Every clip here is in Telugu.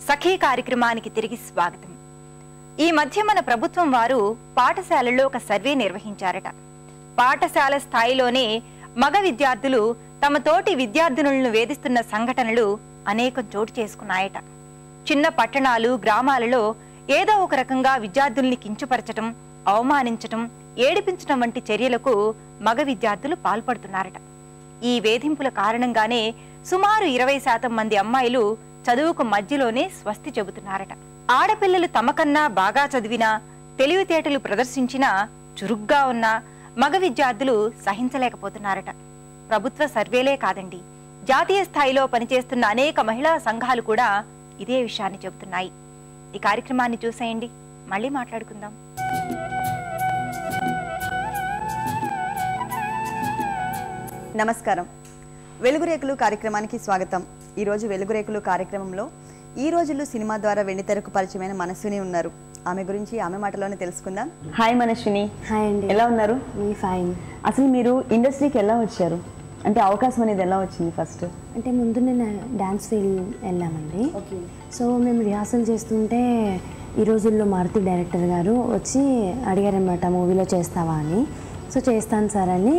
సఖీ కార్యక్రమానికి తిరిగి స్వాగతం. ఈ మధ్య మన ప్రభుత్వం వారు పాఠశాలల్లో ఒక సర్వే నిర్వహించారట. పాఠశాల స్థాయిలోనే మగ విద్యార్థులు తమ తోటి విద్యార్థినులను వేధిస్తున్న సంఘటనలు అనేకం చోటు చేసుకున్నాయట. చిన్న పట్టణాలు, గ్రామాలలో ఏదో ఒక రకంగా విద్యార్థుల్ని కించపరచటం, అవమానించటం, ఏడిపించటం వంటి చర్యలకు మగ విద్యార్థులు పాల్పడుతున్నారట. ఈ వేధింపుల కారణంగానే సుమారు 20% మంది అమ్మాయిలు చదువుకు మధ్యలోనే స్వస్తి చెబుతున్నారట. ఆడపిల్లలు తమకన్నా బాగా చదివినా, తెలివితేటలు ప్రదర్శించినా, చురుగ్గా ఉన్నా మగ విద్యార్థులు సహించలేకపోతున్నారట. ప్రభుత్వ సర్వేలే కాదండి, జాతీయ స్థాయిలో పనిచేస్తున్న అనేక మహిళా సంఘాలు కూడా ఇదే విషయాన్ని చెబుతున్నాయి. ఈ కార్యక్రమాన్ని చూసేయండి, మళ్ళీ మాట్లాడుకుందాం. నమస్కారం. వెలుగురేకులు కార్యక్రమానికి స్వాగతం. ఈరోజు వెలుగురేకులు కార్యక్రమంలో ఈ రోజుల్లో సినిమా ద్వారా వెండితెరకు పరిచయమైన మనస్విని ఉన్నారు. ఆమె గురించి ఆమె మాటలోనే తెలుసుకుందాం. హాయ్ మనస్విని. హాయ్ అండి. ఎలా ఉన్నారు? ఫైన్. అసలు మీరు ఇండస్ట్రీకి ఎలా వచ్చారు? అంటే అవకాశం అనేది ఎలా వచ్చింది ఫస్ట్? అంటే ముందు నేను డ్యాన్స్ ఫీల్డ్ వెళ్ళామండి. సో మేము రిహార్సల్ చేస్తుంటే ఈ రోజుల్లో మారుతి డైరెక్టర్ గారు వచ్చి అడిగారనమాట, మూవీలో చేస్తావా అని. సో చేస్తాను సార్ అని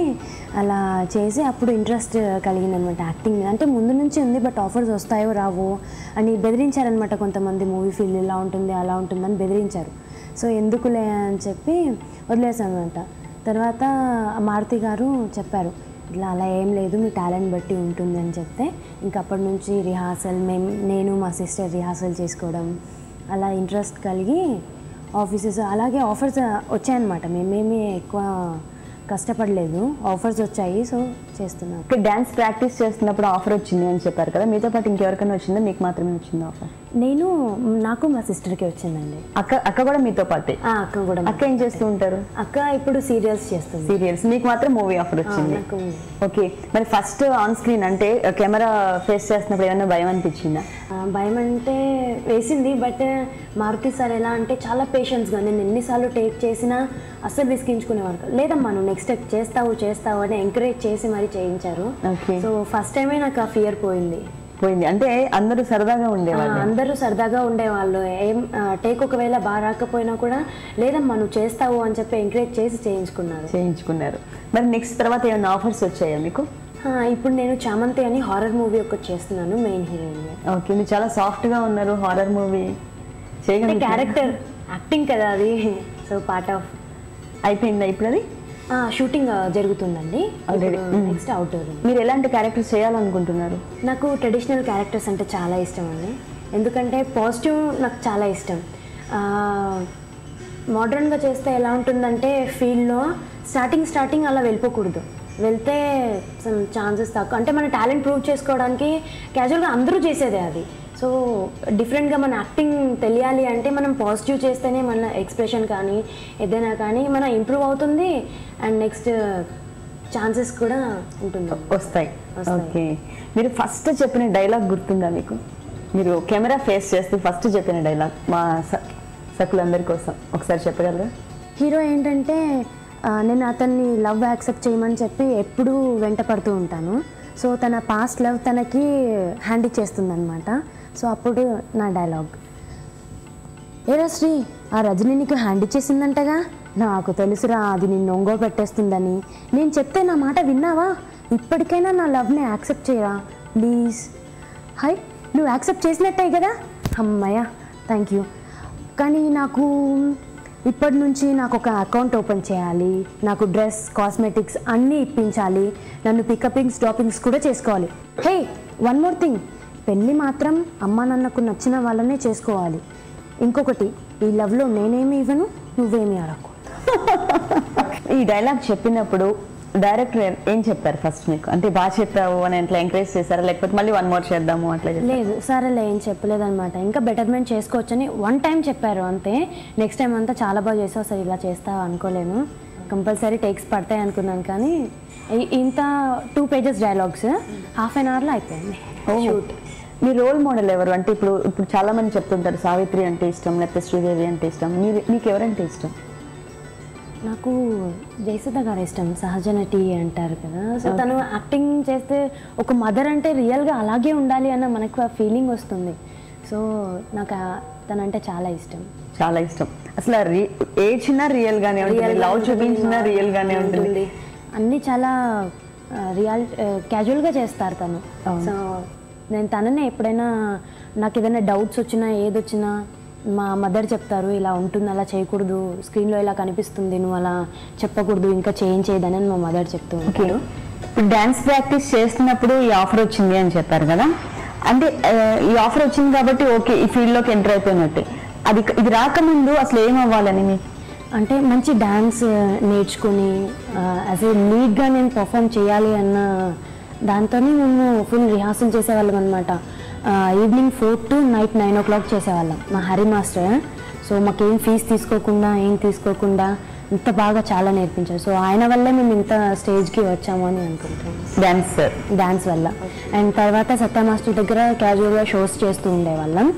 అలా చేసి అప్పుడు ఇంట్రెస్ట్ కలిగిందనమాట యాక్టింగ్ మీద. అంటే ముందు నుంచి ఉంది, బట్ ఆఫర్స్ వస్తాయో రావో అని బెదిరించారనమాట కొంతమంది. మూవీ ఫీల్డ్ ఇలా ఉంటుంది అలా ఉంటుందని బెదిరించారు. సో ఎందుకులే అని చెప్పి వదిలేసాను అనమాట. తర్వాత మారుతి గారు చెప్పారు, ఇట్లా అలా ఏం లేదు, మీ టాలెంట్ బట్టి ఉంటుంది అని చెప్తే ఇంక అప్పటి నుంచి రిహార్సల్ నేను మా సిస్టర్ రిహార్సల్ చేసుకోవడం అలా ఇంట్రెస్ట్ కలిగి ఆఫీసెస్ అలాగే ఆఫర్స్ వచ్చాయన్నమాట. మేమేమీ ఎక్కువ కష్టపడలేదు, ఆఫర్స్ వచ్చాయి. సో చేస్తున్నాను. డ్యాన్స్ ప్రాక్టీస్ చేస్తున్నప్పుడు ఆఫర్ వచ్చింది అని చెప్పారు కదా, మీతో పాటు ఇంకెవరికైనా వచ్చిందా? మీకు మాత్రమే వచ్చింది ఆఫర్? నాకు మా సిస్టర్కి వచ్చిందండి. అక్క కూడా మీతో పాటే? అక్క కూడా. అక్క ఏం చేస్తూ ఉంటారు? అక్క ఇప్పుడు సీరియల్స్ చేస్తుంది. సీరియల్స్. మీకు మాత్రం మూవీ ఆఫర్ వచ్చింది. ఓకే. మరి ఫస్ట్ ఆన్ స్క్రీన్ అంటే కెమెరా ఫేస్ చేస్తున్నప్పుడు ఏమైనా భయం అనిపించిందా? భయం అంటే వేసింది, బట్ మారుతి సార్ ఎలా అంటే చాలా పేషెన్స్గా, నేను ఎన్నిసార్లు టేక్ చేసినా అస్సలు విసిగించుకునేవారు. లేదమ్మా నువ్వు నెక్స్ట్ స్టెప్ చేస్తావు అని ఎంకరేజ్ చేసి మరీ చేయించారు. సో ఫస్ట్ టైమే నాకు ఆ ఫియర్ పోయింది. అంటే అందరూ సరదాగా ఉండేవాళ్ళు. ఏం టేక్ ఒకవేళ బాగా రాకపోయినా కూడా లేదమ్మా నువ్వు చేస్తావు అని చెప్పి ఎంకరేజ్ చేసి చేయించుకున్నారు. మరి నెక్స్ట్ తర్వాత ఏమైనా ఆఫర్స్ వచ్చాయా మీకు? ఇప్పుడు నేను చామంతి అని హారర్ మూవీ ఒకటి చేస్తున్నాను, మెయిన్ హీరోయిన్. ఓకే. మీరు చాలా సాఫ్ట్గా ఉన్నారు. హారర్ మూవీ చేయగలిగే క్యారెక్టర్ యాక్టింగ్ కదా అది. సో పార్ట్ ఆఫ్ అయిపోయిందా ఇప్పుడు? అది షూటింగ్ జరుగుతుందండి నెక్స్ట్ అవుట్డోర్. మీరు ఎలాంటి క్యారెక్టర్స్ చేయాలనుకుంటున్నారు? నాకు ట్రెడిషనల్ క్యారెక్టర్స్ అంటే చాలా ఇష్టం అండి. ఎందుకంటే పాజిటివ్ నాకు చాలా ఇష్టం. మోడర్న్గా చేస్తే ఎలా ఉంటుందంటే ఫీల్డ్లో స్టార్టింగ్ అలా వెళ్ళిపోకూడదు. వెళ్తే సమ్ ఛాన్సెస్ తక్కువ. అంటే మన టాలెంట్ ప్రూవ్ చేసుకోవడానికి క్యాజువల్గా అందరూ చేసేదే అది. సో డిఫరెంట్గా మన యాక్టింగ్ తెలియాలి అంటే మనం పాజిటివ్ చేస్తేనే మన ఎక్స్ప్రెషన్ కానీ ఏదైనా కానీ మన ఇంప్రూవ్ అవుతుంది. అండ్ నెక్స్ట్ ఛాన్సెస్ కూడా వస్తాయి. ఓకే. మీరు ఫస్ట్ చెప్పిన డైలాగ్ గుర్తుందా మీకు? మీరు కెమెరా ఫేస్ చేస్తూ ఫస్ట్ చెప్పిన డైలాగ్ మా సకులందరి కోసం ఒకసారి చెప్పగలరా? హీరో ఏంటంటే నేను అతన్ని లవ్ యాక్సెప్ట్ చేయమని చెప్పి ఎప్పుడూ వెంట పడుతూ ఉంటాను. సో తన పాస్ట్ లవ్ తనకి హ్యాండ్ ఇచ్చేస్తుంది అనమాట. సో అప్పుడు నా డైలాగ్, ఏరా శ్రీ, ఆ రజని నీకు హ్యాండ్ ఇచ్చేసిందంటగా? నాకు తెలుసురా, అది నిన్ను ఒంగో పెట్టేస్తుందని. నేను చెప్తే నా మాట విన్నావా? ఇప్పటికైనా నా లవ్ని యాక్సెప్ట్ చేయరా ప్లీజ్. హై, నువ్వు యాక్సెప్ట్ చేసినట్టే కదా? అమ్మయ్య, థ్యాంక్ యూ. కానీ నాకు ఇప్పటి నుంచి నాకు ఒక అకౌంట్ ఓపెన్ చేయాలి, నాకు డ్రెస్, కాస్మెటిక్స్ అన్నీ ఇప్పించాలి, నన్ను పికపింగ్స్ డ్రాపింగ్స్ కూడా చేసుకోవాలి. హే, వన్ మోర్ థింగ్, పెళ్ళి మాత్రం అమ్మా నాన్నకు నచ్చిన వాళ్ళనే చేసుకోవాలి. ఇంకొకటి, ఈ లవ్లో నేనేమి ఇవ్వను, నువ్వేమి అడగకు. ఈ డైలాగ్ చెప్పినప్పుడు డైరెక్టర్ ఏం చెప్పారు ఫస్ట్ మీకు? అంటే బాగా చెప్పావు అని అట్లా ఎంకరేజ్ చేశారా, లేకపోతే మళ్ళీ వన్ మోర్ చేద్దాము అట్లా? లేదు సార్, అలా ఏం చెప్పలేదన్నమాట. ఇంకా బెటర్మెంట్ చేసుకోవచ్చని వన్ టైం చెప్పారు అంతే. నెక్స్ట్ టైం అంతా చాలా బాగా చేసావు సార్, ఇలా చేస్తావు అనుకోలేను, కంపల్సరీ టేక్స్ పడతాయి అనుకున్నాను. కానీ ఇంత 2 pages డైలాగ్స్ హాఫ్ అన్ అవర్లో అయిపోయింది షూట్. మీ రోల్ మోడల్ ఎవరు? అంటే ఇప్పుడు చాలా మంది చెప్తుంటారు సావిత్రి అంటే ఇష్టం, లేకపోతే శ్రీదేవి అంటే ఇష్టం. మీకు ఎవరంటే ఇష్టం? నాకు జయసుధ గారు ఇష్టం, సహజ నటి అంటారు కదా. సో తను యాక్టింగ్ చేస్తే ఒక మదర్ అంటే రియల్గా అలాగే ఉండాలి అన్న మనకు ఆ ఫీలింగ్ వస్తుంది. సో నాకు తనంటే చాలా ఇష్టం. చాలా ఇష్టం. అసలు ఏ చిన్న రియల్గానే ఉంటుంది, లవ్ చూపించినా రియల్గానే ఉంటుంది. అన్నీ చాలా క్యాజువల్గా చేస్తారు తను. సో నేను తననే ఎప్పుడైనా నాకు ఏదైనా డౌట్స్ వచ్చినా ఏదొచ్చినా మా మదర్ చెప్తారు, ఇలా ఉంటుంది, అలా చేయకూడదు, స్క్రీన్లో ఇలా కనిపిస్తుంది, నువ్వు అలా చెప్పకూడదు, ఇంకా చేయదని మా మదర్ చెప్తూ ఉంటారు. డాన్స్ ప్రాక్టీస్ చేస్తున్నప్పుడు ఈ ఆఫర్ వచ్చింది అని చెప్పారు కదా, అంటే ఈ ఆఫర్ వచ్చింది కాబట్టి ఓకే ఈ ఫీల్డ్లోకి ఎంటర్ అయిపోయినట్టే. ఇది రాకముందు అసలు ఏమవ్వాలని మీకు? అంటే మంచి డాన్స్ నేర్చుకుని యాజ్ ఏ లీడ్గా నేను పర్ఫామ్ చేయాలి అన్న దాంతోనే మేము ఫుల్ రిహార్సల్ చేసేవాళ్ళం అనమాట. ఈవినింగ్ 4 to నైట్ 9 o'clock చేసేవాళ్ళం మా హరి మాస్టర్. సో మాకేం ఫీజు తీసుకోకుండా ఏం తీసుకోకుండా ఇంత బాగా చాలా నేర్పించారు. సో ఆయన వల్లే మేము ఇంత స్టేజ్కి వచ్చాము అని అనుకుంటాం, డాన్స్ వల్ల. అండ్ తర్వాత సత్య మాస్టర్ దగ్గర క్యాజువల్గా షోస్ చేస్తూ ఉండేవాళ్ళం.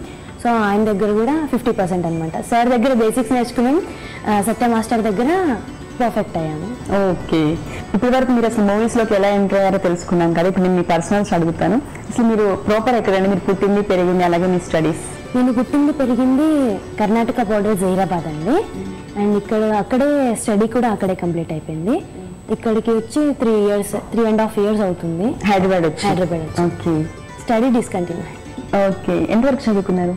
సో ఆయన దగ్గర కూడా 50% అనమాట. సార్ దగ్గర బేసిక్స్ నేర్చుకున్నాం, సత్య మాస్టర్ దగ్గర పర్ఫెక్ట్ అయ్యాము. ఓకే, ఇప్పటి వరకు మీరు అసలు మూవీస్లోకి ఎలా ఎంటర్ అయ్యారో తెలుసుకున్నాం కదా. ఇప్పుడు నేను మీ పర్సనల్స్ అడుగుతాను. అసలు మీరు ప్రాపర్ ఎక్కడండి? మీరు పుట్టింది పెరిగింది, అలాగే మీ స్టడీస్? నేను పుట్టింది పెరిగింది కర్ణాటక బోర్డర్ జైరాబాద్ అండి. అండ్ అక్కడే స్టడీ కూడా అక్కడే కంప్లీట్ అయిపోయింది. ఇక్కడికి వచ్చి 3.5 years అవుతుంది. హైదరాబాద్ వచ్చి. Okay, study discontinue. ఓకే, ఎంతవరకు చదువుకున్నారు?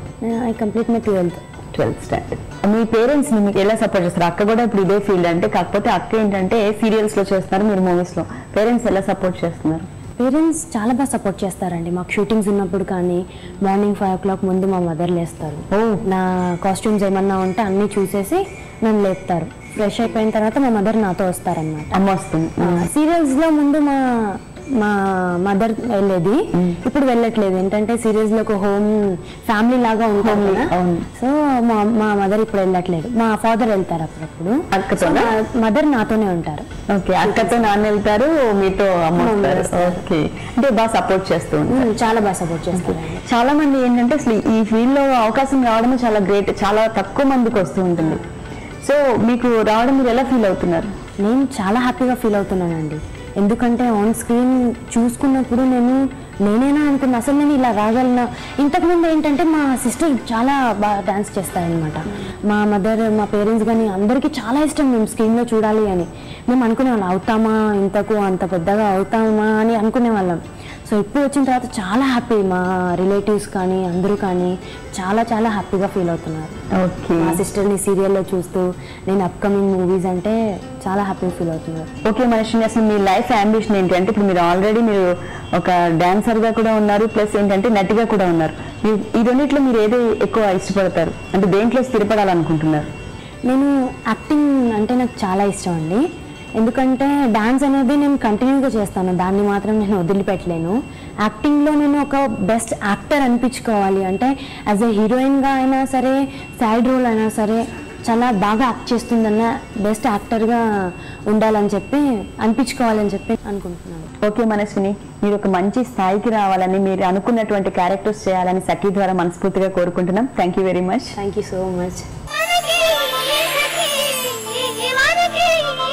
I complete my 12th standard. Me parents మీకు ఎలా సపోర్ట్ చేస్తారు? అక్క కూడా ఇప్పుడు ఇదే ఫీల్డ్, అంటే కాకపోతే అక్క ఏంటంటే సీరియల్స్లో చేస్తున్నారు, మీరు మూవీస్లో. పేరెంట్స్ ఎలా సపోర్ట్ చేస్తున్నారు? పేరెంట్స్ చాలా బాగా సపోర్ట్ చేస్తారండి. మాకు షూటింగ్స్ ఉన్నప్పుడు కానీ మార్నింగ్ 5 o'clock ముందు మా మదర్ లేస్తారు. నా కాస్ట్యూమ్స్ ఏమన్నా ఉంటే అన్నీ చూసేసి నన్ను లేపుతారు. ఫ్రెష్ అయిపోయిన తర్వాత మా మదర్ నాతో వస్తారనమాట. అమ్మ వస్తుంది. సీరియల్స్లో ముందు మా మదర్ వెళ్ళేది, ఇప్పుడు వెళ్ళట్లేదు. ఏంటంటే సీరియల్స్ లో ఒక హోమ్ ఫ్యామిలీ లాగా ఉంటుంది. సో మా మదర్ ఇప్పుడు వెళ్ళట్లేదు, మా ఫాదర్ వెళ్తారు అప్పుడప్పుడు. అక్కతో మదర్ నాతోనే ఉంటారు. ఓకే, అక్కతో నాన్న వెళ్తారు, మీతో అమ్మ వస్తారు. ఓకే, అంటే బాగా సపోర్ట్ చేస్తూ ఉంటారు. చాలా బాగా సపోర్ట్ చేస్తారు. చాలా మంది ఏంటంటే అసలు ఈ ఫీల్డ్ లో అవకాశం రావడం చాలా గ్రేట్, చాలా తక్కువ మందికి వస్తూ ఉంటుంది. సో మీకు రావడం మీరు ఎలా ఫీల్ అవుతున్నారు? నేను చాలా హ్యాపీగా ఫీల్ అవుతున్నానండి. ఎందుకంటే ఆన్ స్క్రీన్ చూసుకున్నప్పుడు నేనేనా అనుకున్నా, అసలు నేను ఇలా రాగలనా. ఇంతకుముందు ఏంటంటే మా సిస్టర్ చాలా బాగా డాన్స్ చేస్తారనమాట. మా మదర్, మా పేరెంట్స్ కానీ అందరికీ చాలా ఇష్టం మేము స్క్రీన్లో చూడాలి అని. మేము అనుకునేవాళ్ళం, అవుతామా ఇంతకు అంత పెద్దగా అవుతామా అని అనుకునేవాళ్ళం. సో ఇప్పుడు వచ్చిన తర్వాత చాలా హ్యాపీ, మా రిలేటివ్స్ కానీ అందరూ కానీ చాలా చాలా హ్యాపీగా ఫీల్ అవుతున్నారు. ఓకే, మా సిస్టర్ని సీరియల్లో చూస్తూ నేను అప్కమింగ్ మూవీస్ అంటే చాలా హ్యాపీగా ఫీల్ అవుతున్నారు. ఓకే మనీషిని, అసలు మీ లైఫ్ అంబిషన్ ఏంటి? అంటే ఇప్పుడు మీరు ఆల్రెడీ మీరు ఒక డాన్సర్గా కూడా ఉన్నారు, ప్లస్ ఏంటంటే నటిగా కూడా ఉన్నారు. ఈ రెండిట్లో మీరు ఏది ఎక్కువ ఇష్టపడతారు? అంటే దేంట్లో స్థిరపడాలనుకుంటున్నారు? నేను యాక్టింగ్ అంటే నాకు చాలా ఇష్టం అండి. ఎందుకంటే డాన్స్ అనేది నేను కంటిన్యూగా చేస్తాను, దాన్ని మాత్రం నేను వదిలిపెట్టలేను. యాక్టింగ్లో నేను ఒక బెస్ట్ యాక్టర్ అనిపించుకోవాలి అంటే యాజ్ ఎ హీరోయిన్గా అయినా సరే, సైడ్ రోల్ అయినా సరే చాలా బాగా యాక్ట్ చేస్తుందన్న బెస్ట్ యాక్టర్గా ఉండాలని చెప్పి అనిపించుకోవాలని చెప్పి అనుకుంటున్నాను. ఓకే మనస్విని, మీరు ఒక మంచి స్థాయికి రావాలని, మీరు అనుకున్నటువంటి క్యారెక్టర్స్ చేయాలని సఖీ ద్వారా మనస్ఫూర్తిగా కోరుకుంటున్నాం. Thank you very much. Thank you so much.